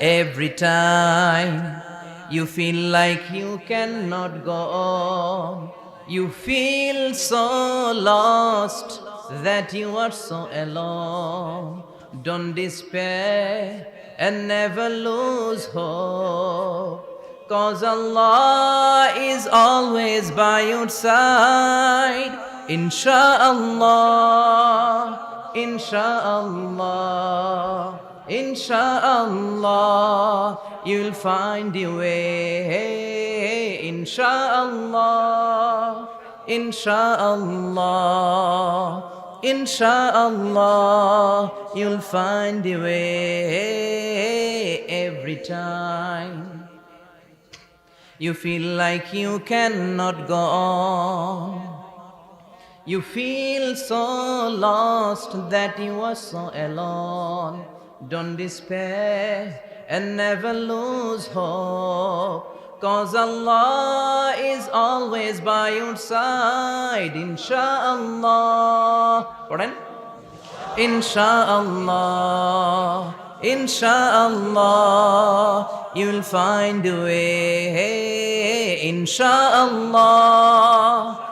Every time you feel like you cannot go on, you feel so lost that you are so alone. Don't despair and never lose hope, 'cause Allah is always by your side. Insha'Allah, Insha'Allah, Insha'Allah, you'll find your way. Insha'Allah, Insha'Allah, Insha'Allah, you'll find your way. Every time you feel like you cannot go on, you feel so lost that you are so alone. Don't despair and never lose hope, 'cause Allah is always by your side. Insha'Allah. Pardon? Insha'Allah, Insha'Allah, you'll find a way. Insha'Allah.